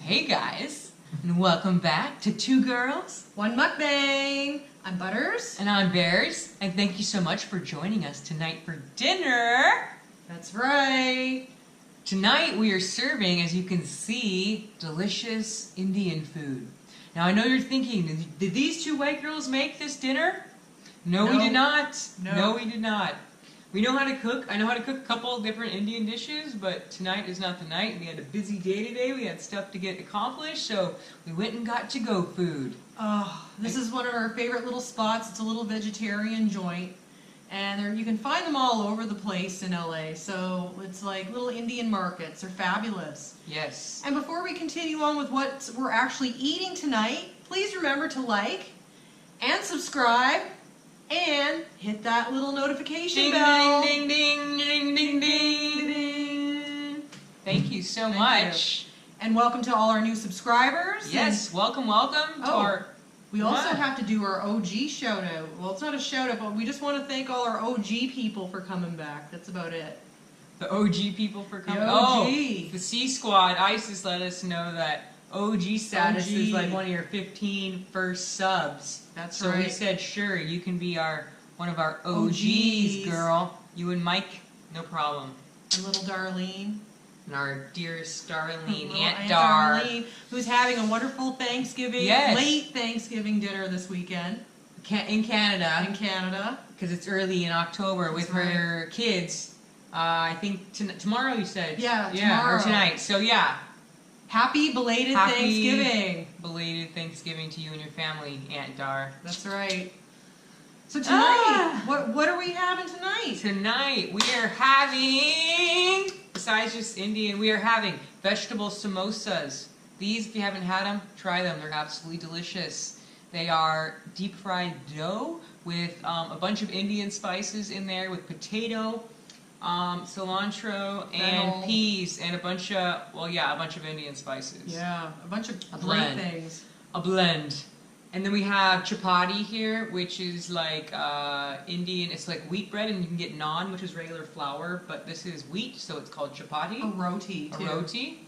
Hey guys, and welcome back to Two Girls, One Mukbang. I'm Butters. and I'm Bears, and thank you so much for joining us tonight for dinner. That's right. Tonight we are serving, as you can see, delicious Indian food. Now I know you're thinking, did these two white girls make this dinner? No, we did not. No, we did not. We know how to cook. I know how to cook a couple of different Indian dishes, but tonight is not the night. We had a busy day today. We had stuff to get accomplished, so we went and got to-go food. Oh, this is one of our favorite little spots. It's a little vegetarian joint, and you can find them all over the place in LA. So it's like little Indian markets. They're fabulous. Yes. And before we continue on with what we're actually eating tonight, please remember to like and subscribe and hit that little notification bell. Ding, ding, ding, ding, ding, ding. Thank you so much. And welcome to all our new subscribers. Yes, welcome to our... We also have to do our OG shout out. Well, it's not a shout out, but we just want to thank all our OG people for coming back. That's about it. The OG people for coming. The OG. Oh, the C Squad. ISIS let us know that OG status is like one of your 15 first subs. That's right. So we said, sure, you can be one of our OGs, girl. You and Mike, no problem. And little Darlene. And our dearest Darlene, Aunt Darlene, who's having a wonderful Thanksgiving, late Thanksgiving dinner this weekend. In Canada. In Canada. Because it's early in October with her kids. I think tomorrow you said. Yeah, tomorrow. Or tonight. So yeah. Happy belated Thanksgiving. Belated Thanksgiving to you and your family, Aunt Dar. That's right. So tonight, what are we having tonight? Tonight we are having, besides just Indian, we are having vegetable samosas. These, if you haven't had them, try them. They're absolutely delicious. They are deep fried dough with a bunch of Indian spices in there, with potato, cilantro, and peas, and a bunch of Indian spices. Yeah, a bunch of great things. A blend. And then we have chapati here, which is like Indian. It's like wheat bread, and you can get naan, which is regular flour, but this is wheat, so it's called chapati. A roti, too. A roti.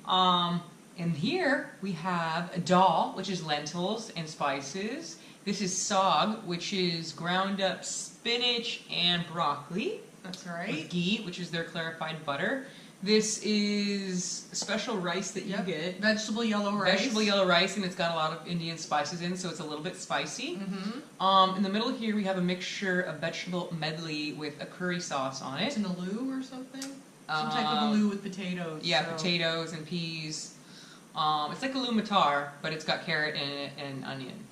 And here we have a dal, which is lentils and spices. This is saag, which is ground up spinach and broccoli. That's right. With ghee, which is their clarified butter. This is a special rice that you get. Vegetable yellow rice. Vegetable yellow rice, and it's got a lot of Indian spices in, so it's a little bit spicy. In the middle here we have a mixture of vegetable medley with a curry sauce on it. It's an aloo or something? Some type of aloo with potatoes. Yeah, potatoes and peas. It's like aloo matar, but it's got carrot in it and onion.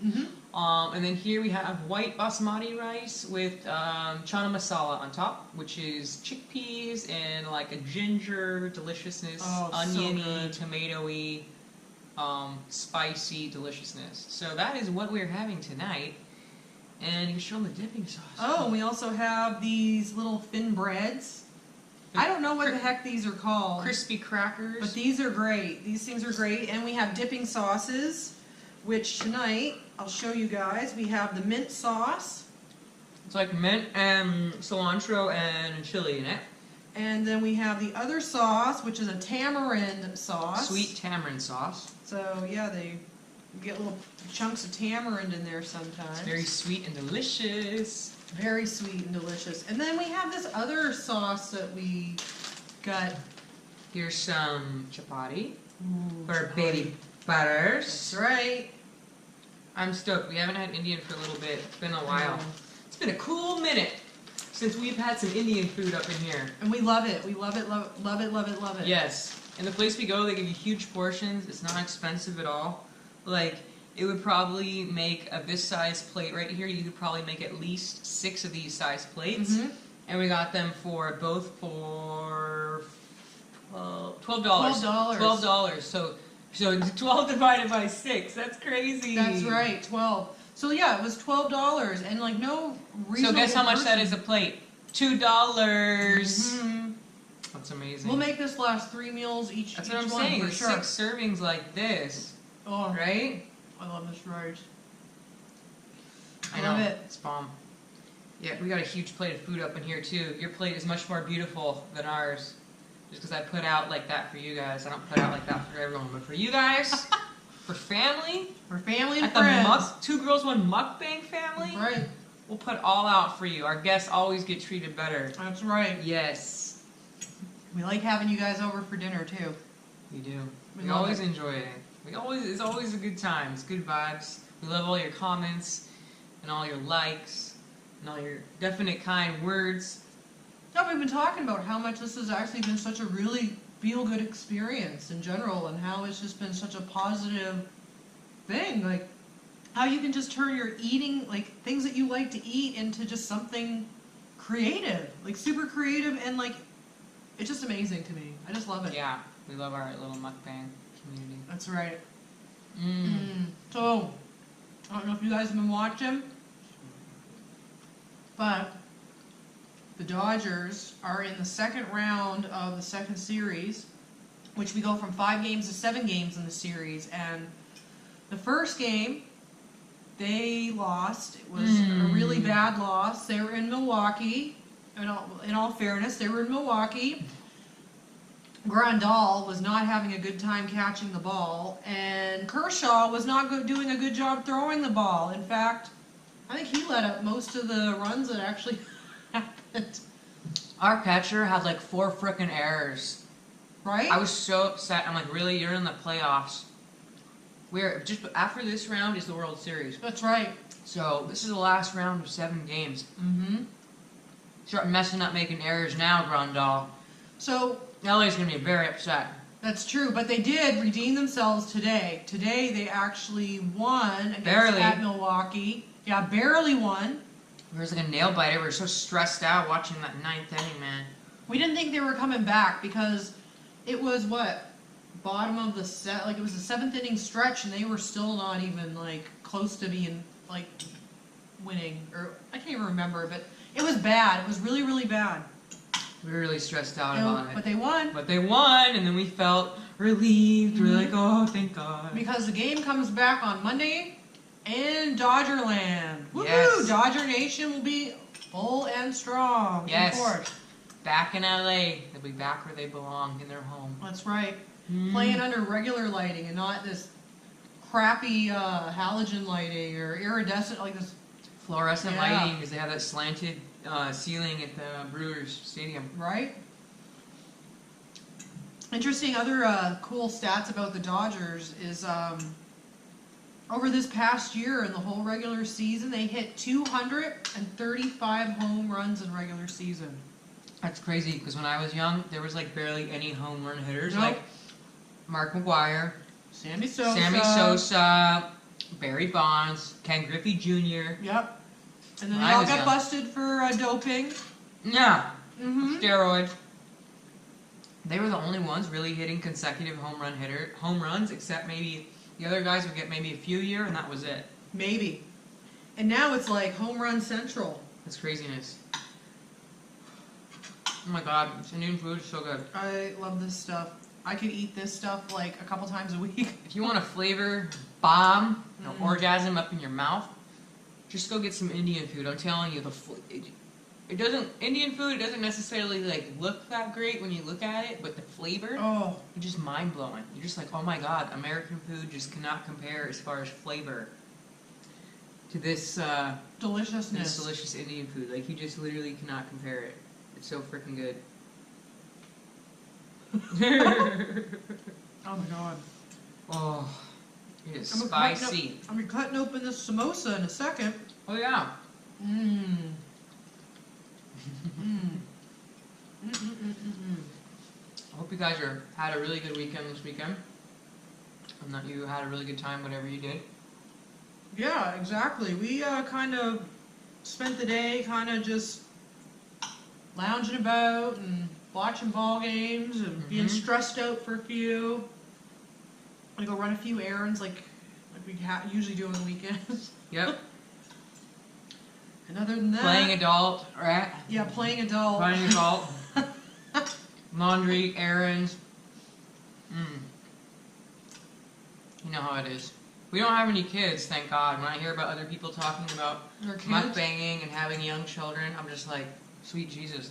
And then here we have white basmati rice with chana masala on top, which is chickpeas and like a ginger deliciousness, oniony, tomatoey, spicy deliciousness. So that is what we're having tonight. And you can show them the dipping sauce. Oh, we also have these little thin breads. I don't know what the heck these are called. Crispy crackers. But these are great. These things are great. And we have dipping sauces, which tonight, I'll show you guys. We have the mint sauce. It's like mint and cilantro and chili in it. And then we have the other sauce, which is a tamarind sauce. Sweet tamarind sauce. So, yeah, you get little chunks of tamarind in there sometimes. It's very sweet and delicious. Very sweet and delicious. And then we have this other sauce that we got. Here's some chapati for baby Butters. That's right. I'm stoked. We haven't had Indian for a little bit. It's been a while. It's been a cool minute since we've had some Indian food up in here. And we love it. We love it, love it, love it, love it. Yes. And the place we go, they give you huge portions. It's not expensive at all. Like, it would probably make this size plate right here. You could probably make at least 6 of these size plates. And we got them both for $12. $12. So 12 divided by 6. That's crazy. That's right, 12. So yeah, it was $12, and like no reasonable. So guess how much that is a plate? $2. That's amazing. We'll make this last 3 meals each. That's what I'm saying. For sure. 6 servings like this. Oh, right? I love this rice. I know. It's bomb. Yeah, we got a huge plate of food up in here too. Your plate is much more beautiful than ours. Just because I put out like that for you guys. I don't put out like that for everyone. But for you guys, for family, For family and at friends. the Two Girls One Mukbang family, Right. we'll put all out for you. Our guests always get treated better. That's right. Yes, We like having you guys over for dinner too. we do. We We love always it. enjoy it. It's always a good time. It's good vibes. We love all your comments and all your likes and all your definite kind words. No, we've been talking about how much this has actually been such a really feel-good experience in general, and how it's just been such a positive thing. Like how you can just turn your eating, like things that you like to eat, into just something creative, like super creative, and like it's just amazing to me. I just love it. Yeah, we love our little mukbang community. That's right. Mm. So, I don't know if you guys have been watching, but the Dodgers are in the second round of the second series, which we go from 5 games to 7 games in the series. And the first game, they lost. It was a really bad loss. They were in Milwaukee. In all fairness, they were in Milwaukee. Grandal was not having a good time catching the ball, and Kershaw was not doing a good job throwing the ball. In fact, I think he let up most of the runs that actually happened. Our catcher had like 4 frickin' errors. Right? I was so upset. I'm like, really? You're in the playoffs. We're just after this round is the World Series. That's right. So this is the last round of 7 games. Mm-hmm. Start messing up, making errors now, Grandal. So LA's gonna be very upset. that's true, but they did redeem themselves today. Today they actually won against Barely. at Milwaukee. Yeah, barely won. There was like a nail biter. We were so stressed out watching that 9th inning, man. We didn't think they were coming back because it was bottom of the set, like it was a 7th inning stretch, and they were still not even like close to being like winning, or I can't even remember, but it was bad. It was really, really bad. We were really stressed out about it. But they won. But they won, and then we felt relieved. We were like, oh, thank God. Because the game comes back on Monday in Dodgerland. Woohoo! Yes. Dodger Nation will be full and strong. Yes. In court. Back in LA. They'll be back where they belong, in their home. That's right. Playing under regular lighting and not this crappy halogen lighting or iridescent, like this. Fluorescent Yeah. lighting, because they have that slanted ceiling at the Brewers Stadium. Right? Interesting other cool stats about the Dodgers is over this past year in the whole regular season, they hit 235 home runs in regular season. That's crazy, because when I was young, there was like barely any home run hitters. Nope. Like Mark McGuire, Sammy Sosa. Sammy Sosa, Barry Bonds, Ken Griffey Jr. Yep. And then When they I all was got young. busted for doping. Yeah, Mm-hmm. steroids. They were the only ones really hitting consecutive home runs, except maybe the other guys would get maybe a few a year, and that was it. Maybe. And now it's like home run central. That's craziness. Oh my God, this Indian food is so good. I love this stuff. I could eat this stuff like a couple times a week. If you want a flavor bomb, an orgasm up in your mouth, just go get some Indian food. I'm telling you, Indian food doesn't necessarily like look that great when you look at it, but the flavor, Oh, it's just mind blowing. You're just like, oh my God, American food just cannot compare as far as flavor to this deliciousness. delicious Indian food. Like you just literally cannot compare it. It's so freaking good. Oh my God. Oh, it is I'm spicy. gonna be cutting open this samosa in a second. Oh yeah. Mmm. Mmm. Mm-mm-mm-mm-mm. I hope you guys had a really good weekend this weekend. And that you had a really good time, whatever you did. Yeah, exactly. We kind of spent the day kind of just lounging about and watching ball games and being stressed out for a few. I go run a few errands like we usually do on the weekends. Yep. And other than that, Playing adult, right? yeah, playing adult. Playing adult. Laundry, errands. You know how it is. We don't have any kids, thank God. When I hear about other people talking about Our kids? mukbanging and having young children, I'm just like, sweet Jesus,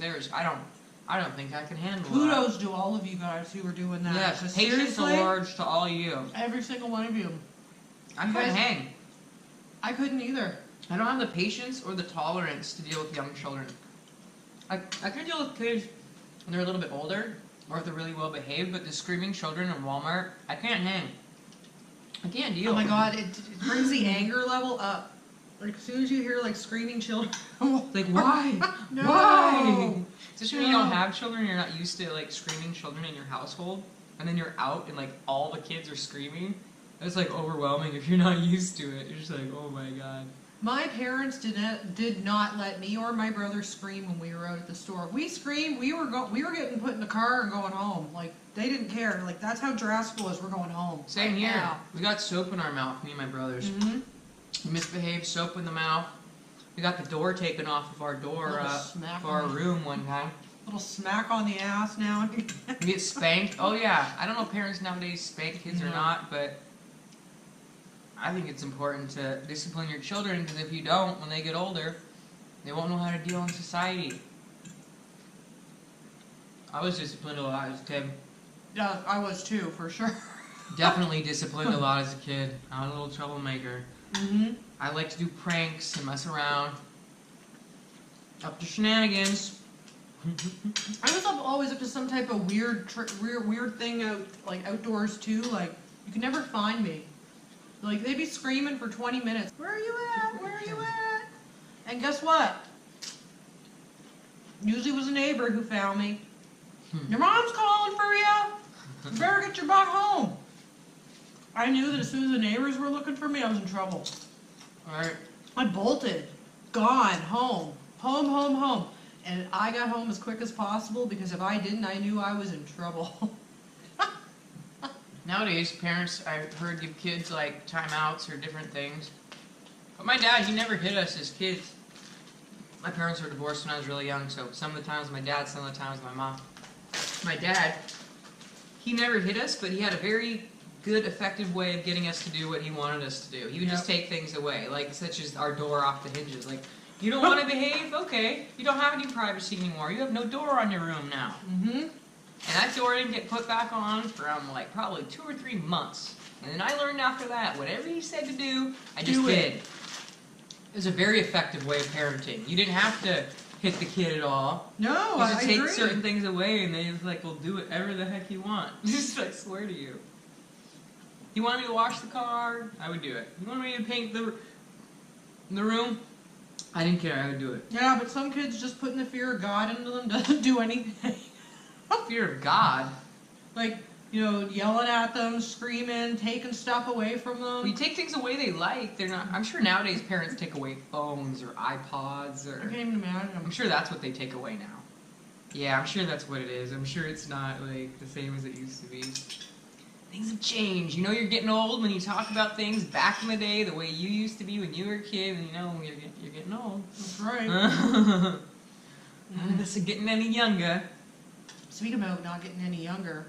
I don't think I can handle Kudos to all of you guys who were doing that. that. Yes, patience seriously, awards to all you. every single one of you. I couldn't hang. I couldn't either. I don't have the patience or the tolerance to deal with young children. I can deal with kids when they're a little bit older, or if they're really well behaved, but the screaming children in Walmart, I can't hang. I can't deal. Oh my god, it brings the anger level up. Like, as soon as you hear, like, screaming children. Like, why? No. Why? Especially when you don't have children, you're not used to, like, screaming children in your household. And then you're out and, like, all the kids are screaming. It's, like, overwhelming if you're not used to it. You're just like, oh my god. My parents did not let me or my brother scream when we were out at the store. If we screamed, we were getting put in the car and going home. Like, they didn't care. Like, that's how drastic it was. We're going home. Same here. Yeah. We got soap in our mouth, me and my brothers. Mm-hmm. We misbehaved, soap in the mouth. We got the door taken off of our door for our room one time. Little smack on the ass now. We get spanked. Oh yeah, I don't know if parents nowadays spank kids or not, but I think it's important to discipline your children, because if you don't, when they get older, they won't know how to deal in society. I was disciplined a lot as a kid. Yeah, I was too, for sure. Definitely disciplined a lot as a kid. I was a little troublemaker. Mm-hmm. I like to do pranks and mess around. Up to shenanigans. I was always up to some type of weird thing out, like, outdoors too. Like, you could never find me. Like, they'd be screaming for 20 minutes. Where are you at? Where are you at? And guess what? Usually it was a neighbor who found me. Your mom's calling for you. You better get your butt home. I knew that as soon as the neighbors were looking for me, I was in trouble. Alright. I bolted. Gone. Home. Home, home, home. And I got home as quick as possible, because if I didn't, I knew I was in trouble. Nowadays, parents, I've heard, give kids, like, timeouts or different things. But my dad, he never hit us as kids. My parents were divorced when I was really young, so some of the times my dad, some of the times my mom. My dad, he never hit us, but he had a very good, effective way of getting us to do what he wanted us to do. He would just take things away, like, such as our door off the hinges. Like, you don't want to behave? Okay. You don't have any privacy anymore. You have no door on your room now. Mm-hmm. And that door didn't get put back on for, like, probably 2 or 3 months. And then I learned after that, whatever he said to do, I just did. It was a very effective way of parenting. You didn't have to hit the kid at all. No, you just take certain things away, and they just, like, will do whatever the heck you want. Just, I swear to you. You wanted me to wash the car? I would do it. You wanted me to paint the room? I didn't care. I would do it. Yeah, but some kids, just putting the fear of God into them doesn't do anything. Fear of God? Like, you know, yelling at them, screaming, taking stuff away from them. We take things away they like. They're not. I'm sure nowadays parents take away phones or iPods or. I can't even imagine. I'm sure that's what they take away now. Yeah, I'm sure that's what it is. I'm sure it's not like the same as it used to be. Things have changed. You know, you're getting old when you talk about things back in the day, the way you used to be when you were a kid, and you know you're getting old. That's right. This is getting any younger. Speaking about not getting any younger,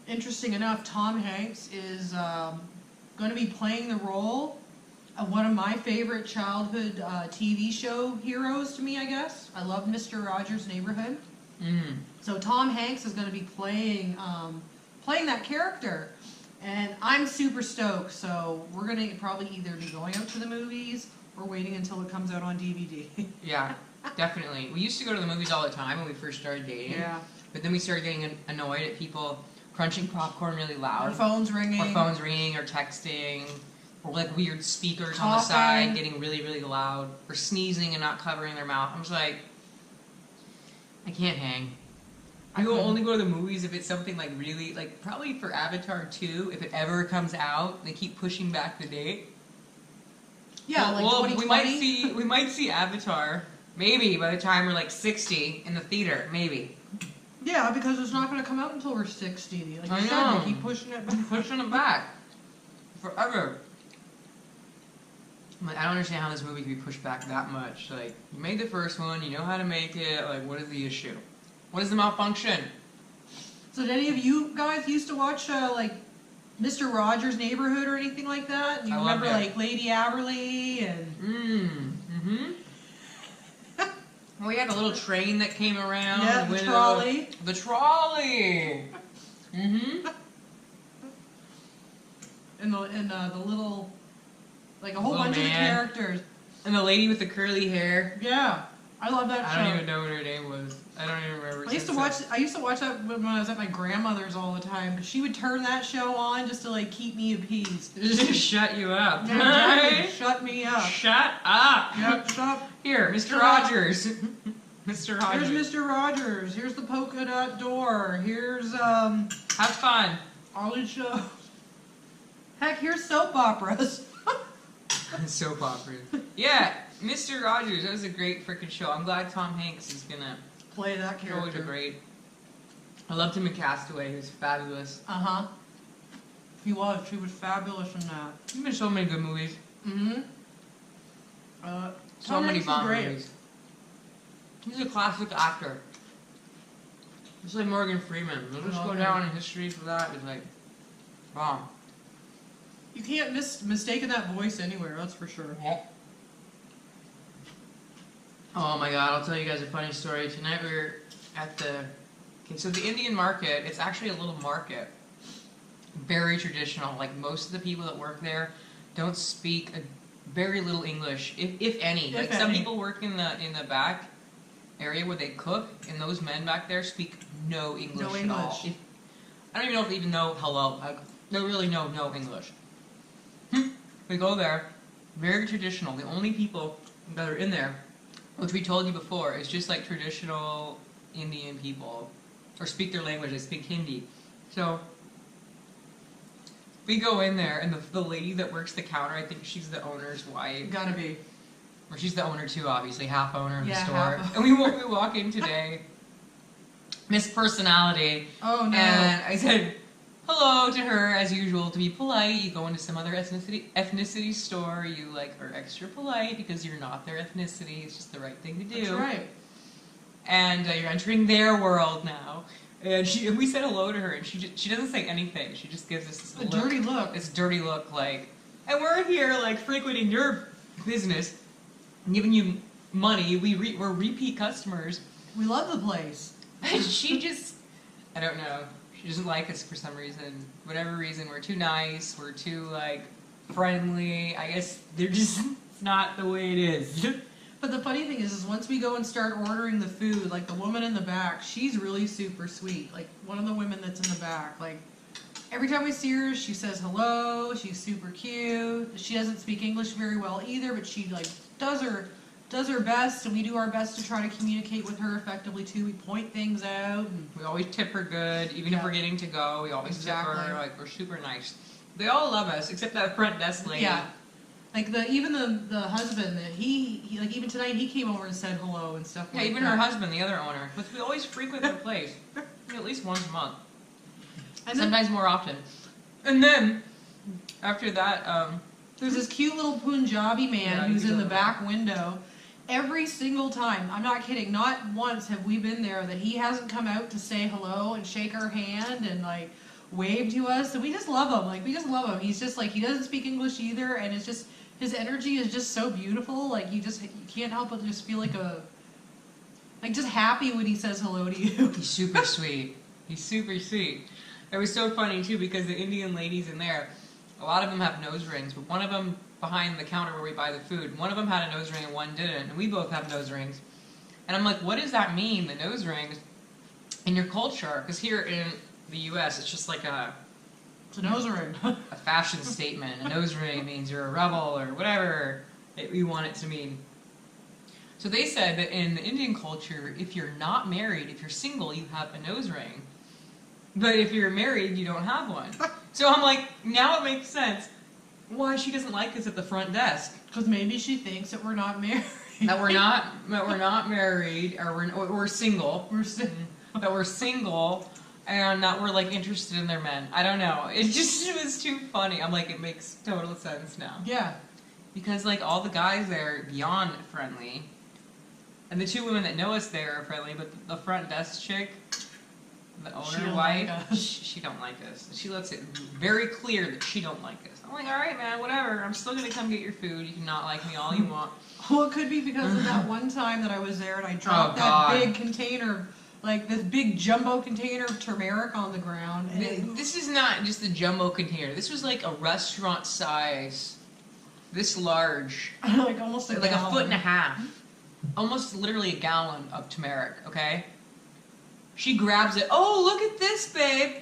interesting enough, Tom Hanks is going to be playing the role of one of my favorite childhood TV show heroes to me, I guess. I love Mr. Rodgers' Neighborhood. Mm. So Tom Hanks is going to be playing that character. And I'm super stoked, so we're going to probably either be going out to the movies or waiting until it comes out on DVD. Yeah, definitely. We used to go to the movies all the time when we first started dating. Yeah. But then we started getting annoyed at people crunching popcorn really loud. Our phones ringing. Or texting. Or like weird speakers on the side getting really, really loud. Or sneezing and not covering their mouth. I'm just like, I can't hang. I will only go to the movies if it's something like really, like probably for Avatar 2, if it ever comes out, they keep pushing back the date. Yeah, well, like 2020. we might see Avatar, maybe by the time we're like 60 in the theater, maybe. Yeah, because it's not going to come out until we're 60. Like you I know. said, they keep pushing it back. Pushing it back. Forever. I'm like, I don't understand how this movie can be pushed back that much. Like, you made the first one, you know how to make it, like, what is the issue? What is the malfunction? So did any of you guys used to watch, like, Mr. Rodgers' Neighborhood or anything like that? You remember, like, Lady Aberley and... Mm-hmm. Oh, we had a little train that came around. Yeah, the trolley. The trolley. Mm-hmm. And the little, like a whole bunch of the man. characters. And the lady with the curly hair. Yeah, I love that show. I don't even know what her name was. I don't even remember. I used to watch that when I was at my grandmother's all the time, because she would turn that show on just to like keep me appeased. Just to shut you up. Yeah, exactly. Shut me up. Shut up. Yep, shut up. Here, Mr. Rodgers. Mr. Rodgers. Here's Mr. Rodgers. Here's the polka dot door. Here's Have fun. all these shows. Heck, here's soap operas. Soap opera. Yeah, Mr. Rodgers. That was a great freaking show. I'm glad Tom Hanks is gonna Play that show it character. great. I loved him in Castaway. He was fabulous. Uh-huh. He was. He was fabulous in that. He's been in so many good movies. Mm-hmm. So many Hanks is bomb great. movies. He's a classic actor. Just like Morgan Freeman. He'll just go Okay. down in history for that. It's like, bomb. You can't mistake that voice anywhere, that's for sure. Oh my god, I'll tell you guys a funny story. Tonight we were at the... Okay, so the Indian market, it's actually a little market. Very traditional. Like, most of the people that work there don't speak very little English, if any. If Like, some any. people work in the back area where they cook, and those men back there speak no English at all. English. I don't even know if they even know hello. Like, they really know no English. We go there, very traditional. The only people that are in there, which we told you before, is just like traditional Indian people, or speak their language. They speak Hindi. So we go in there, and the lady that works the counter, I think she's the owner's wife, Gotta be. or she's the owner too, obviously, half owner of the Yeah, store. half And we walk in today, Miss Personality, Oh no. and I said hello to her as usual to be polite. You go into some other ethnicity store, you like are extra polite because you're not their ethnicity. It's just the right thing to do. That's right. And you're entering their world now. And we said hello to her, and she doesn't say anything. She just gives us this Dirty look. This dirty look, like, and we're here like frequenting your business, giving you money. We're repeat customers. We love the place. And she just, I don't know. She doesn't like us for some reason. Whatever reason, we're too nice. We're too like friendly. I guess they're just it's not the way it is. But the funny thing is once we go and start ordering the food, like the woman in the back, she's really super sweet. Like one of the women that's in the back, like every time we see her, she says hello. She's super cute. She doesn't speak English very well either, but she like does her best, and we do our best to try to communicate with her effectively too. We point things out. And We always tip her good, even if Yeah. we're getting to go. We always Exactly. tip her. Like we're super nice. They all love us except that front desk lady. yeah, like even the husband that he like even tonight he came over and said hello and stuff. Yeah, like even that. her husband, the other owner. But we always frequent their place. At least once a month. And then Sometimes more often. And then, after that, there's this cute little Punjabi man Yeah, who's he's in the over back window. Every single time, I'm not kidding, not once have we been there that he hasn't come out to say hello and shake our hand and like wave to us. And we just love him. Like we just love him. He's just like he doesn't speak English either, and it's just his energy is just so beautiful. Like you can't help but just feel like just happy when he says hello to you. he's super sweet. He's super sweet. It was so funny, too, because the Indian ladies in there, a lot of them have nose rings, but one of them behind the counter where we buy the food, one of them had a nose ring and one didn't, and we both have nose rings. And I'm like, what does that mean, the nose rings, in your culture? Because here in the U.S., it's just like It's a nose ring. a fashion statement. A nose ring means you're a rebel or whatever we want it to mean. So they said that in the Indian culture, if you're not married, if you're single, you have a nose ring. But if you're married, you don't have one. So I'm like, now it makes sense why she doesn't like us at the front desk. Because maybe she thinks that we're not married. That we're not married, or we're single. That we're single, and that we're like interested in their men. I don't know. It was too funny. I'm like, it makes total sense now. Yeah. Because like all the guys there are beyond friendly, and the two women that know us there are friendly, but the front desk chick, the She owner don't wife, like us. she don't like us. She lets it very clear that she don't like us. I'm like, all right, man, whatever. I'm still gonna come get your food. You can not like me all you want. Well, it could be because of that one time that I was there and I dropped that big container, like this big jumbo container of turmeric on the ground. And This is not just a jumbo container. This was like a restaurant size, this large, like almost like a foot and a half, almost literally a gallon of turmeric. Okay. She grabs it. Oh, look at this, babe!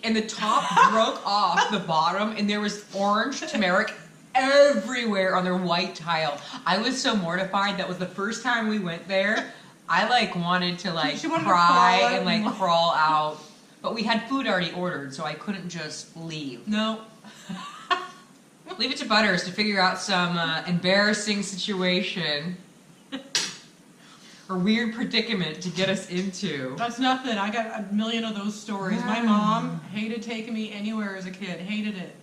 And the top broke off the bottom, and there was orange turmeric everywhere on their white tile. I was so mortified. That was the first time we went there. I like wanted to like cry and like crawl out. But we had food already ordered, so I couldn't just leave. No. Leave it to Butters to figure out some embarrassing situation or weird predicament to get us into. That's nothing. I got a million of those stories. My mom hated taking me anywhere as a kid. Hated it.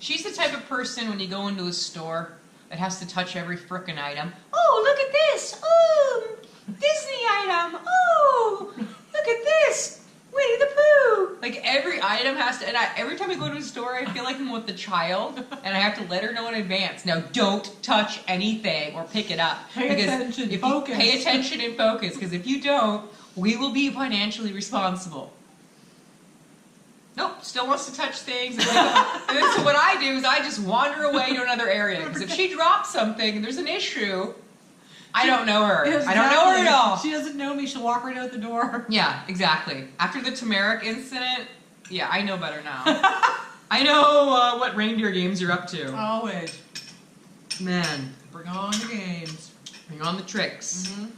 She's the type of person when you go into a store that has to touch every frickin' item. Oh, look at this! Oh, Disney item! Oh, look at this! Winnie the Pooh! Like every item has to, and every time I go to a store, I feel like I'm with the child, and I have to let her know in advance. Now, don't touch anything or pick it up. Pay attention, focus. Pay attention and focus, because if you don't, we will be financially responsible. Nope, still wants to touch things. And so what I do is I just wander away to another area. Because if she drops something and there's an issue, I don't know her. Exactly. I don't know her at all. She doesn't know me. She'll walk right out the door. Yeah, exactly. After the turmeric incident, yeah, I know better now. I know what reindeer games you're up to. Always. Man. Bring on the games. Bring on the tricks. Mm-hmm.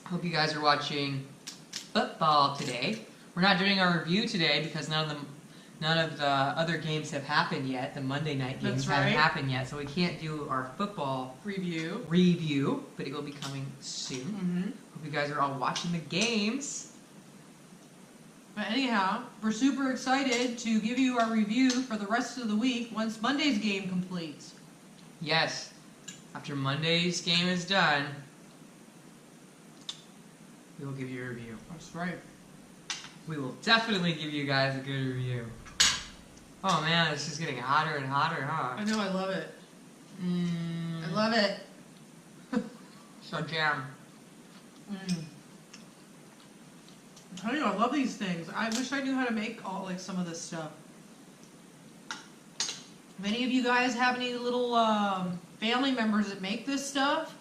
Hope you guys are watching football today. We're not doing our review today because none of the other games have happened yet. The Monday night games haven't happened yet, so we can't do our football review, but it will be coming soon. Mm-hmm. Hope you guys are all watching the games. But anyhow, we're super excited to give you our review for the rest of the week once Monday's game completes. Yes. After Monday's game is done, we will give you a review. That's right. We will definitely give you guys a good review. Oh man, it's just getting hotter and hotter, huh? I know, I love it. I love it. So jam. I tell you, I love these things. I wish I knew how to make some of this stuff. If any of you guys have any little family members that make this stuff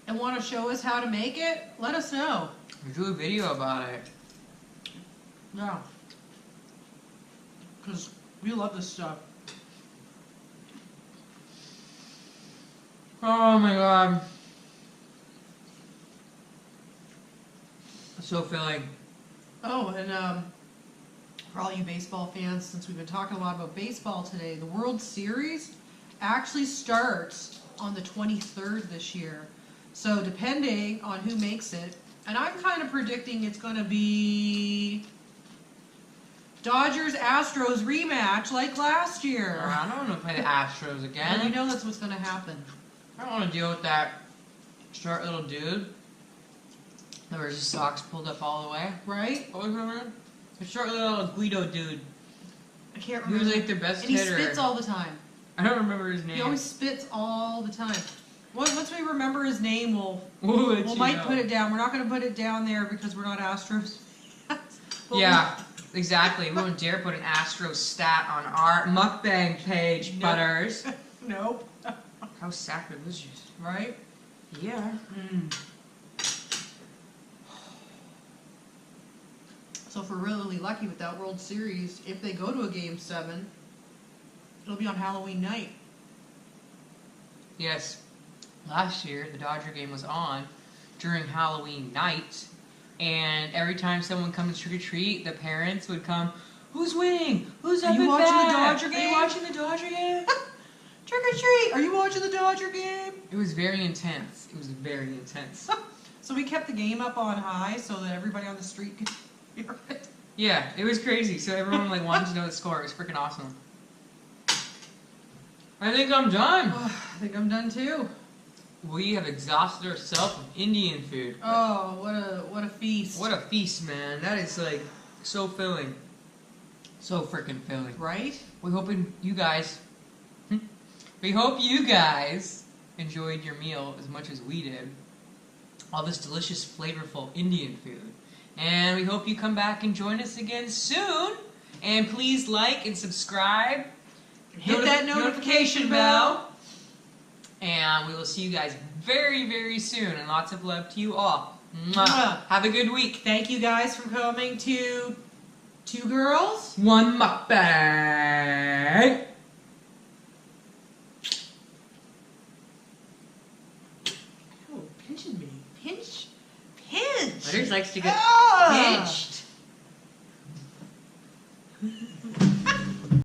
and want to show us how to make it, let us know. We do a video about it. Yeah. Because we love this stuff. Oh my god. So filling. Oh, and for all you baseball fans, since we've been talking a lot about baseball today, the World Series actually starts on the 23rd this year. So depending on who makes it, and I'm kind of predicting it's going to be Dodgers-Astros rematch like last year. I don't want to play the Astros again. And you know that's what's going to happen. I don't want to deal with that short little dude. That wears his socks pulled up all the way. Right? What was her name? The short little Guido dude. I can't He remember. was like their best and he hitter. spits all the time. I don't remember his name. He always spits all the time. Once we remember his name, we might put it down. We're not going to put it down there because we're not Astros. Yeah, exactly. We won't dare put an Astro stat on our Mukbang page, Nope. Butters. Nope. How sacrilegious. Right? Yeah. So if we're really lucky with that World Series, if they go to a Game 7, it'll be on Halloween night. Yes. Last year, the Dodger game was on during Halloween night, and every time someone comes trick-or-treat, the parents would come, "Who's winning? Who's up Are you and watching the back? Dodger Are game? you watching the Dodger game?" Trick-or-treat! Are you watching the Dodger game? It was very intense. It was very intense. So we kept the game up on high so that everybody on the street could hear it. Yeah, it was crazy. So everyone wanted to know the score. It was freaking awesome. I think I'm done. I think I'm done too. we have exhausted ourselves with Indian food. Oh, what a feast. What a feast, man. That is like so filling. So freaking filling. Right? We hope you guys enjoyed your meal as much as we did. All this delicious, flavorful Indian food. And we hope you come back and join us again soon. And please like and subscribe. Hit that notification bell. And we will see you guys very, very soon. And lots of love to you all. Mwah. Mwah. Have a good week. Thank you guys for coming to Two Girls. One mukbang. Oh, pinching me. Pinch. Rodgers likes to get Ah! pinch.